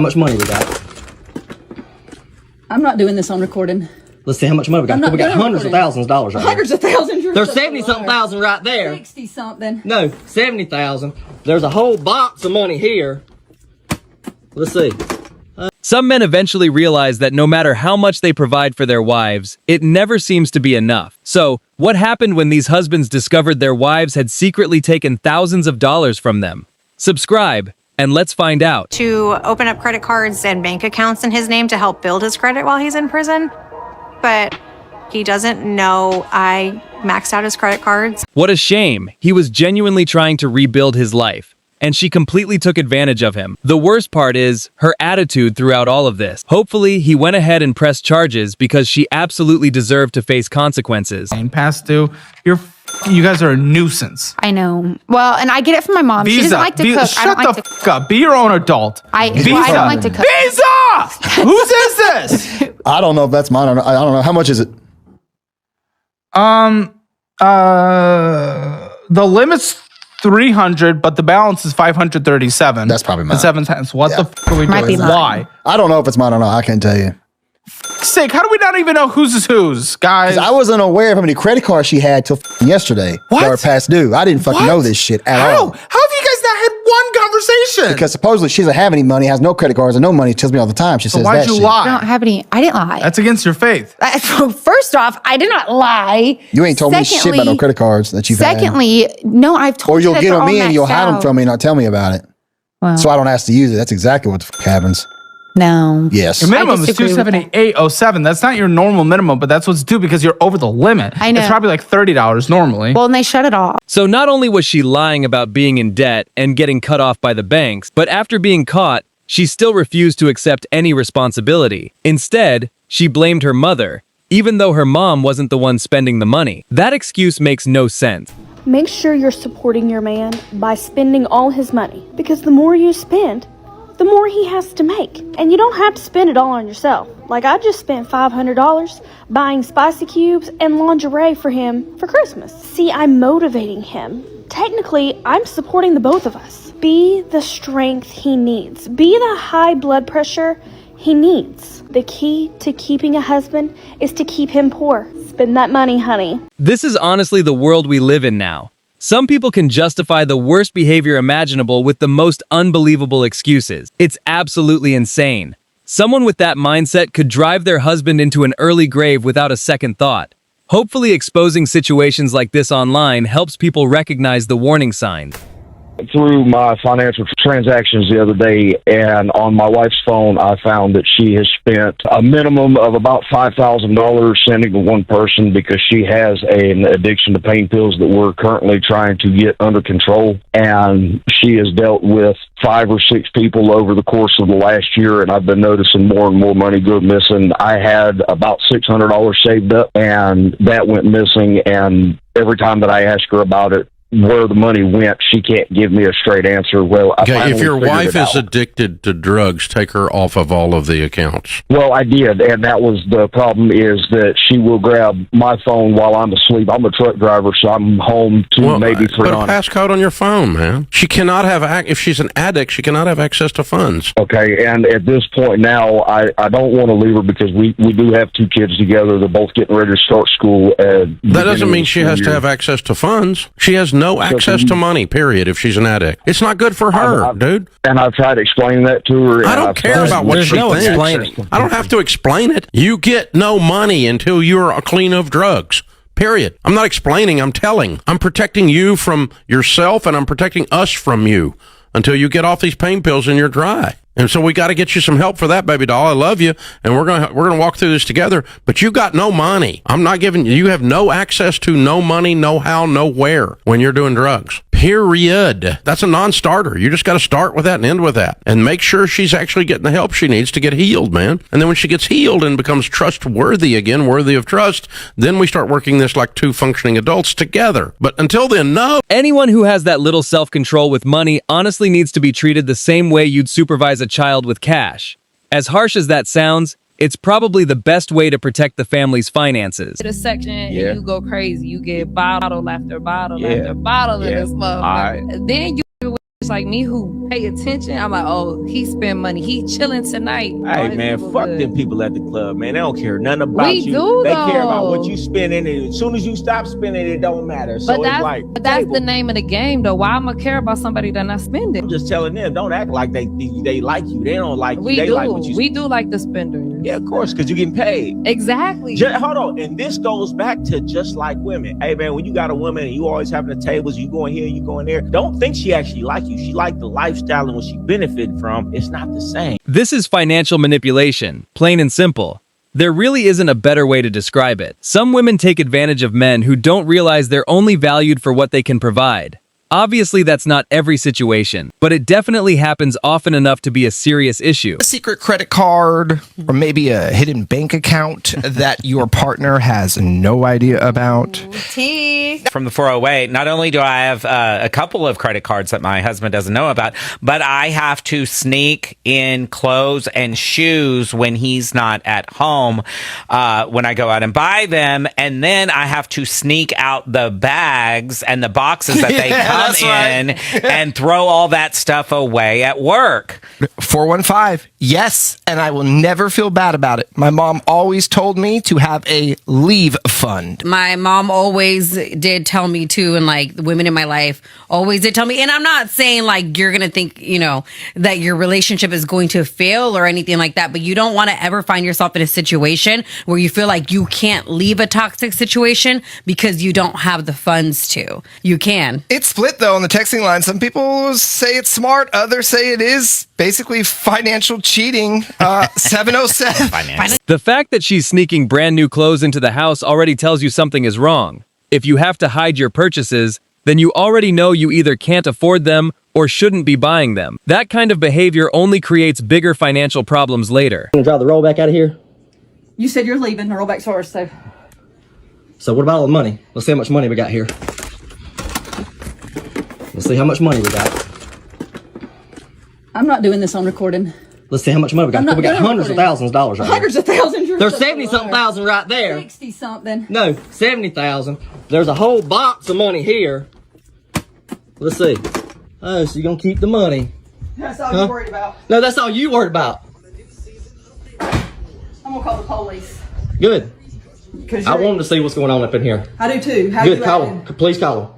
How much money we got? I'm not doing this on recording. Let's see how much money we got. We got hundreds of thousands of dollars right Hundreds of thousands? there. There's 70-something thousand right there. 60-something. No, 70,000. There's a whole box of money here. Let's see. Some men eventually realize that no matter how much they provide for their wives, it never seems to be enough. So, what happened when these husbands discovered their wives had secretly taken thousands of dollars from them? Subscribe, and let's find out. To open up credit cards and bank accounts in his name to help build his credit while he's in prison. But he doesn't know I maxed out his credit cards. What a shame. He was genuinely trying to rebuild his life, and she completely took advantage of him. The worst part is her attitude throughout all of this. Hopefully, he went ahead and pressed charges because she absolutely deserved to face consequences. Past due, you guys are a nuisance. I know. Well, and I get it from my mom. She doesn't like to cook. Shut the fuck up. Be your own adult. I don't like to cook. Visa! Whose is this? I don't know if that's mine or not. I don't know. How much is it? The limit's 300, but the balance is 537. That's probably mine. And 7 times. What the fuck are we Might be doing? mine. Why? I don't know if it's mine or not. I can't tell you. Sake, how do we not even know whose is whose, guys? I wasn't aware of how many credit cards she had till yesterday. What? That were past due. I didn't fucking know this shit at all. How have you guys not had one conversation? Because supposedly she doesn't have any money, has no credit cards and no money. She tells me all the time. She says why'd that you shit. lie? I don't have any. I didn't lie. That's against your faith. First off, I did not lie. You ain't told me shit about no credit cards that you've had. Secondly, no, I've told Or you you'll that get they're them all in and you'll maxed hide them out. from me and not tell me about it. Well, So I don't ask to use it. That's exactly what the fuck happens. no. Yes. Your minimum is disagree with that. 278.07. That's not your normal minimum, but that's what's due because you're over the limit. I know. It's probably like $30 normally. Well, and they shut it off. So not only was she lying about being in debt and getting cut off by the banks, but after being caught, she still refused to accept any responsibility. Instead, she blamed her mother, even though her mom wasn't the one spending the money. That excuse makes no sense. Make sure you're supporting your man by spending all his money, because the more you spend, the more he has to make. And you don't have to spend it all on yourself. Like, I just spent $500 buying spicy cubes and lingerie for him for Christmas. See, I'm motivating him. Technically, I'm supporting the both of us. Be the strength he needs. Be the high blood pressure he needs. The key to keeping a husband is to keep him poor. Spend that money, honey. This is honestly the world we live in now. Some people can justify the worst behavior imaginable with the most unbelievable excuses. It's absolutely insane. Someone with that mindset could drive their husband into an early grave without a second thought. Hopefully, exposing situations like this online helps people recognize the warning signs. Through my financial transactions the other day, and on my wife's phone, I found that she has spent a minimum of about $5,000 sending to one person because she has an addiction to pain pills that we're currently trying to get under control. And she has dealt with 5 or 6 people over the course of the last year, and I've been noticing more and more money go missing. I had about $600 saved up, and that went missing. And every time that I ask her about it, where the money went, she can't give me a straight answer. Well, okay, if your wife is addicted to drugs, take her off of all of the accounts. Well, I did, and that was the problem, is that she will grab my phone while I'm asleep. I'm a truck driver, so I'm home to maybe put a passcode on your phone, man. She cannot have, if she's an addict, she cannot have access to funds. Okay, and at this point now, I don't want to leave her because we do have 2 kids together. They're both getting ready to start school. That doesn't mean she has to have access to funds. She has no access to money, period, if she's an addict. It's not good for her, dude. And I've tried explaining that to her. I don't care about what she thinks. I don't have to explain it. You get no money until you're clean of drugs. Period. I'm not explaining, I'm telling. I'm protecting you from yourself, and I'm protecting us from you until you get off these pain pills and you're dry. And so we got to get you some help for that, baby doll. I love you, and we're gonna walk through this together. But you got no money. I'm not giving you. You have no access to no money, no how, no where when you're doing drugs. Period. That's a non-starter. You just got to start with that and end with that, and make sure she's actually getting the help she needs to get healed, man. And then when she gets healed and becomes trustworthy again, worthy of trust, then we start working this like 2 functioning adults together. But until then, no. Anyone who has that little self-control with money honestly needs to be treated the same way you'd supervise a child with cash. As harsh as that sounds, it's probably the best way to protect the family's finances. The section and you go crazy. You get bottle after bottle after bottle in this motherfucker. Then you like me who pay attention. I'm like, oh, he spend money. He chilling tonight. Hey, man, fuck them people at the club, man. They don't care nothing about We you. do, They care about though. what you spending, and as soon as you stop spending, it don't matter. So But it's like, that's the name of the game, though. Why am I care about somebody that not spending? I'm just telling them, don't act like they like you. They don't like you. We They do. like what you. We do like the spender. Yeah, of course, because you're getting paid. Exactly. Hold on, and this goes back to just like women. Hey, man, when you got a woman and you always having the tables, you going here, you going there. Don't think she actually like you. She like the lifestyle and what she benefited from. It's not the same. This is financial manipulation, plain and simple. There really isn't a better way to describe it. Some women take advantage of men who don't realize they're only valued for what they can provide. Obviously, that's not every situation, but it definitely happens often enough to be a serious issue. A secret credit card or maybe a hidden bank account that your partner has no idea about. From the 408, not only do I have a couple of credit cards that my husband doesn't know about, but I have to sneak in clothes and shoes when he's not at home when I go out and buy them. And then I have to sneak out the bags and the boxes that they come in and throw all that stuff away at work. 415, yes, and I will never feel bad about it. My mom always told me to have a leave fund. My mom always did tell me too, and like the women in my life always did tell me, and I'm not saying like you're gonna think, you know, that your relationship is going to fail or anything like that, but you don't want to ever find yourself in a situation where you feel like you can't leave a toxic situation because you don't have the funds to. You can. It's split though on the texting line. Some people say it's smart, others say it is basically financial cheating. 707. The fact that she's sneaking brand new clothes into the house already tells you something is wrong. If you have to hide your purchases, then you already know you either can't afford them or shouldn't be buying them. That kind of behavior only creates bigger financial problems later. Gonna drive the roll back out of here? You said you're leaving. The rollback's ours, So what about all the money? Let's see how much money we got here. Let's see how much money we got. I'm not doing this on recording. Let's see how much money we got. We got hundreds of thousands of dollars right Hundreds of thousands. here. There's 70-something thousand right there. 60-something. No, 70,000. There's a whole box of money here. Let's see. Oh, so you're going to keep the money. That's all you're worried about. No, that's all you worried about. I'm going to call the police. Good. I wanted to see what's going on up in here. I do too. How Good, you call acting? them. Please call them.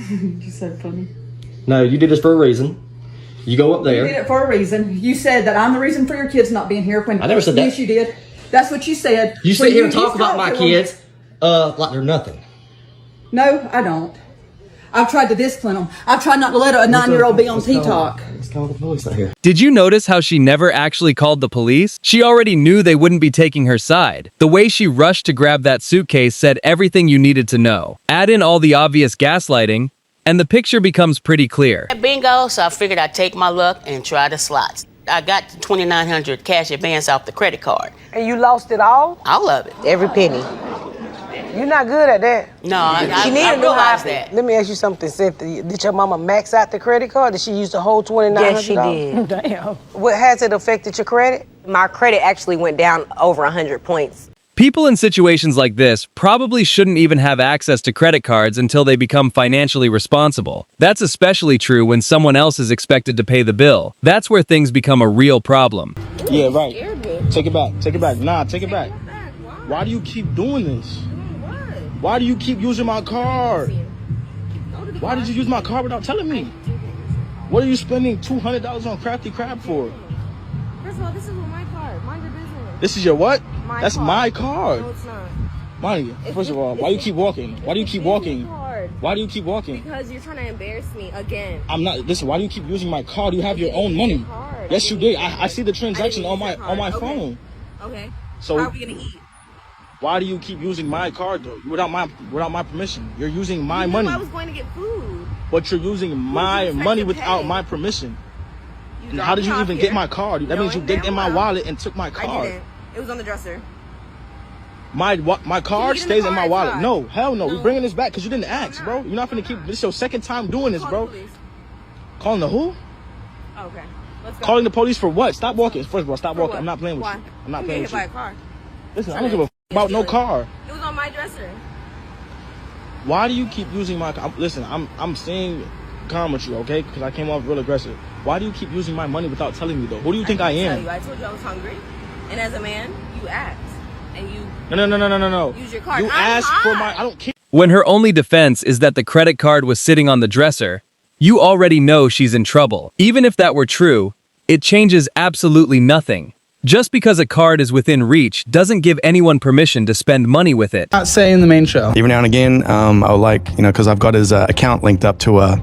You're so funny. No, you did this for a reason. You go up there. You did it for a reason. You said that I'm the reason for your kids not being here. When I never said that. Yes, you did. That's what you said. You sit When here and talk about my to them. kids like they're nothing. No, I don't. I've tried to discipline them. I've tried not to let a 9-year-old be on T-Talk. Let's call the police out here. Did you notice how she never actually called the police? She already knew they wouldn't be taking her side. The way she rushed to grab that suitcase said everything you needed to know. Add in all the obvious gaslighting, and the picture becomes pretty clear. Bingo, so I figured I'd take my luck and try the slots. I got the $2,900 cash advance off the credit card. And you lost it all? All of it. Every penny. You're not good at that. No, I realized realized that. Let me ask you something, Cynthia. Did your mama max out the credit card? Did she use the whole $2,900? Yes, she did. Damn. What has it affected your credit? My credit actually went down over 100 points. People in situations like this probably shouldn't even have access to credit cards until they become financially responsible. That's especially true when someone else is expected to pay the bill. That's where things become a real problem. Yeah, right. Take it back. Take it back. Nah, take it back. Why do you keep doing this? Why do you keep using my card? Why did you use my card without telling me? What are you spending $200 on Crafty Crab for? First of all, this is my card. Mind your business. This is your what? That's card. my card. No, it's not. Monty, first of all, why you keep walking? Why do you keep walking? Why do you keep walking? Because you're trying to embarrass me again. I'm not. Listen, why do you keep using my card? You have your own money. Yes, you did. I see the transaction on my phone. Okay. So how are we gonna eat? Why do you keep using my card though? Without my permission. You're using my money. I was going to get food. But you're using my money without my permission. And how did you even get my card? That means you digged in my wallet and took my card. I didn't. It was on the dresser. My card stays in my wallet. No, hell no. We're bringing this back because you didn't ask, bro. You're not gonna keep. This is your second time doing this, bro. Calling the who? Okay. Let's go. Calling the police for what? Stop walking. First of all, stop walking. What? I'm not playing with Why? you. I'm not playing with you. By a car. Listen, I don't give a about no car. It was on my dresser. Why do you keep using my? Listen, I'm saying calm with you, okay? Because I came off real aggressive. Why do you keep using my money without telling me though? Who do you think I am? I told you I was hungry, and as a man, you act and you. No. Use your card. You ask for my. I don't care. When her only defense is that the credit card was sitting on the dresser, you already know she's in trouble. Even if that were true, it changes absolutely nothing. Just because a card is within reach doesn't give anyone permission to spend money with it. Not saying the main show. Every now and again, I would like, because I've got his account linked up to one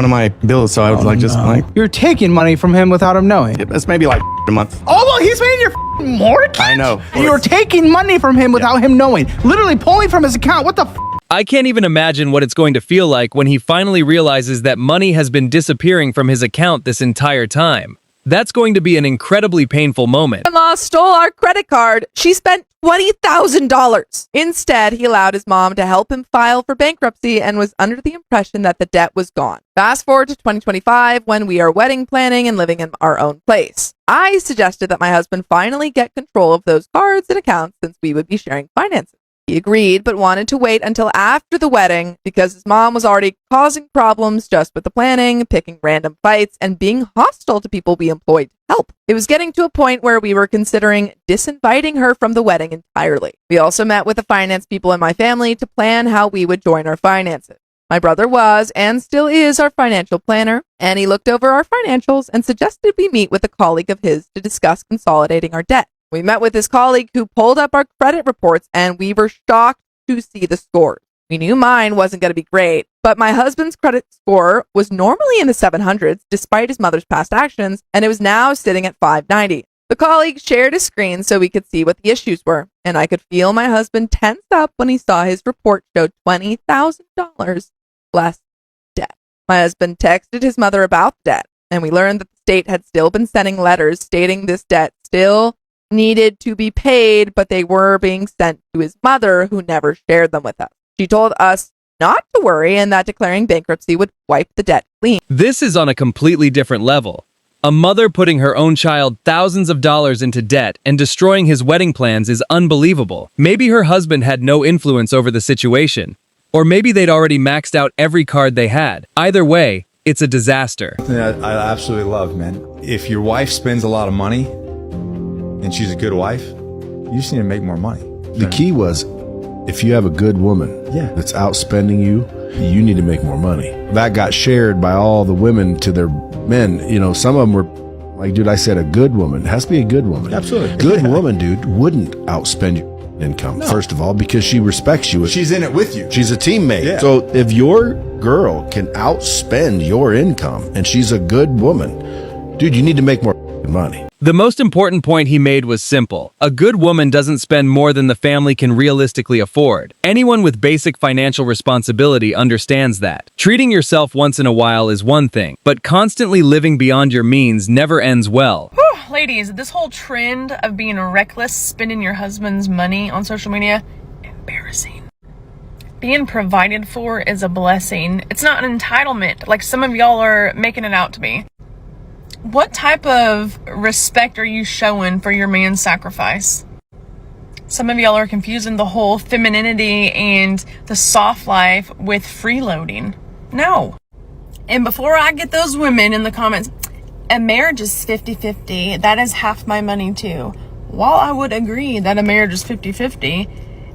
of my bills, so I would You're taking money from him without him knowing. It's maybe like a month. Oh, well, he's paying your mortgage? I know. And you're taking money from him without him knowing. Literally pulling from his account. What the I can't even imagine what it's going to feel like when he finally realizes that money has been disappearing from his account this entire time. That's going to be an incredibly painful moment. In-law stole our credit card. She spent $20,000. Instead, he allowed his mom to help him file for bankruptcy and was under the impression that the debt was gone. Fast forward to 2025 when we are wedding planning and living in our own place. I suggested that my husband finally get control of those cards and accounts since we would be sharing finances. He agreed, but wanted to wait until after the wedding because his mom was already causing problems just with the planning, picking random fights, and being hostile to people we employed to help. It was getting to a point where we were considering disinviting her from the wedding entirely. We also met with the finance people in my family to plan how we would join our finances. My brother was, and still is, our financial planner, and he looked over our financials and suggested we meet with a colleague of his to discuss consolidating our debt. We met with his colleague who pulled up our credit reports, and we were shocked to see the scores. We knew mine wasn't going to be great, but my husband's credit score was normally in the 700s despite his mother's past actions, and it was now sitting at 590. The colleague shared his screen so we could see what the issues were, and I could feel my husband tense up when he saw his report showed $20,000 less debt. My husband texted his mother about the debt, and we learned that the state had still been sending letters stating this debt still needed to be paid, but they were being sent to his mother, who never shared them with us. She told us not to worry and that declaring bankruptcy would wipe the debt clean. This is on a completely different level. A mother putting her own child thousands of dollars into debt and destroying his wedding plans is unbelievable. Maybe her husband had no influence over the situation, or maybe they'd already maxed out every card they had. Either way, it's a disaster. Yeah, I absolutely love, man. If your wife spends a lot of money and she's a good wife, you just need to make more money. The key was, if you have a good woman that's outspending you, you need to make more money. That got shared by all the women to their men. You know, some of them were like, dude, I said a good woman. It has to be a good woman. Absolutely. Good woman, dude, wouldn't outspend your income, first of all, because she respects you. She's in it with you. She's a teammate. Yeah. So if your girl can outspend your income and she's a good woman, dude, you need to make more money. The most important point he made was simple. A good woman doesn't spend more than the family can realistically afford. Anyone with basic financial responsibility understands that. Treating yourself once in a while is one thing, but constantly living beyond your means never ends well. Whew, ladies, this whole trend of being reckless, spending your husband's money on social media, embarrassing. Being provided for is a blessing. It's not an entitlement like some of y'all are making it out to be. What type of respect are you showing for your man's sacrifice? Some of y'all are confusing the whole femininity and the soft life with freeloading. No. And before I get those women in the comments, a marriage is 50-50. That is half my money too. While I would agree that a marriage is 50-50,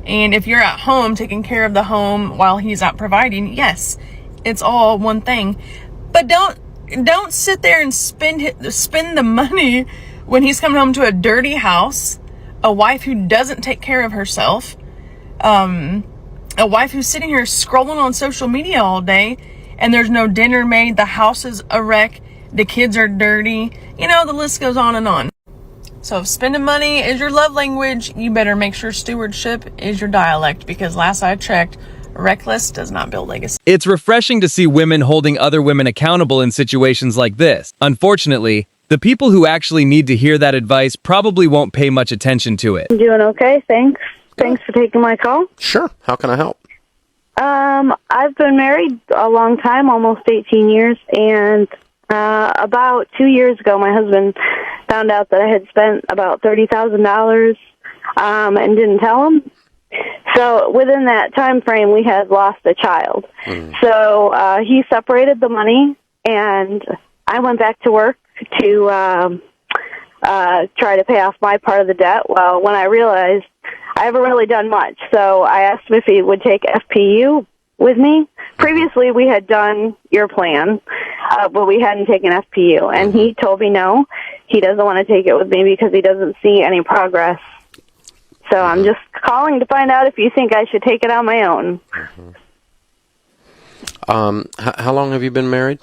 and if you're at home taking care of the home while he's out providing, yes, it's all one thing. But don't sit there and spend the money when he's coming home to a dirty house, a wife who doesn't take care of herself, a wife who's sitting here scrolling on social media all day, and there's no dinner made, the house is a wreck, the kids are dirty, you know, the list goes on and on. So if spending money is your love language, you better make sure stewardship is your dialect, because last I checked, reckless does not build legacy. It's refreshing to see women holding other women accountable in situations like this. Unfortunately, the people who actually need to hear that advice probably won't pay much attention to it. I'm doing okay, thanks. Thanks for taking my call. Sure. How can I help? I've been married a long time, almost 18 years, and about 2 years ago, my husband found out that I had spent about $30,000 and didn't tell him. So within that time frame, we had lost a child. So he separated the money, and I went back to work to try to pay off my part of the debt. Well, when I realized I haven't really done much, so I asked him if he would take FPU with me. Previously, we had done your plan, but we hadn't taken FPU, and he told me no, he doesn't want to take it with me because he doesn't see any progress. So I'm just calling to find out if you think I should take it on my own. How long have you been married?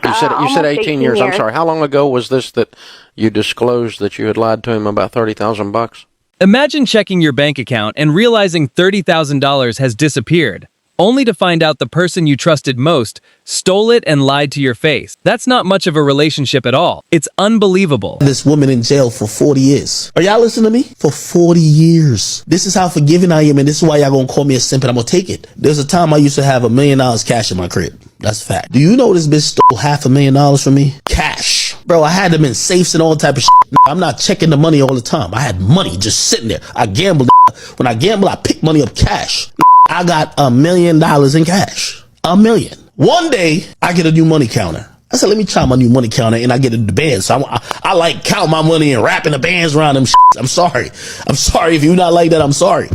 You said almost 18 years. I'm sorry. How long ago was this that you disclosed that you had lied to him about $30,000? Imagine checking your bank account and realizing $30,000 has disappeared, only to find out the person you trusted most stole it and lied to your face. That's not much of a relationship at all. It's unbelievable. This woman in jail for 40 years. Are y'all listening to me? For 40 years. This is how forgiving I am, and this is why y'all gonna call me a simp, and I'm gonna take it. There's a time I used to have $1 million cash in my crib. That's a fact. Do you know this bitch stole $500,000 from me? Cash. Bro, I had them in safes and all type of shit. I'm not checking the money all the time. I had money just sitting there. I gambled. When I gamble, I pick money up cash. I got $1 million in cash. $1 million. One day, I get a new money counter. I said, let me try my new money counter, and I get the bands. So I like count my money and wrapping the bands around them. I'm sorry. I'm sorry if you're not like that. I'm sorry.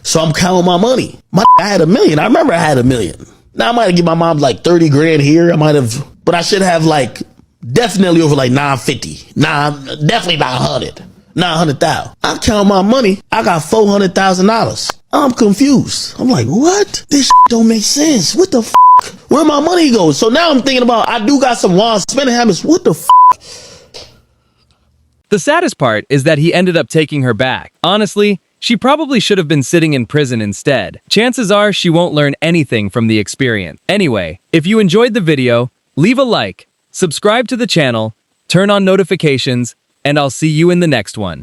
So I'm counting my money. I had $1 million. I remember I had $1 million. Now I might have given my mom like 30 grand here. I might have, but I should have like definitely over like 950. Definitely 900. 900,000. I count my money. I got $400,000. I'm confused. I'm like, what? This don't make sense. What the f? Where my money goes? So now I'm thinking about, I do got some wild spending habits. What the f? The saddest part is that he ended up taking her back. Honestly, she probably should have been sitting in prison instead. Chances are she won't learn anything from the experience. Anyway, if you enjoyed the video, leave a like, subscribe to the channel, turn on notifications, and I'll see you in the next one.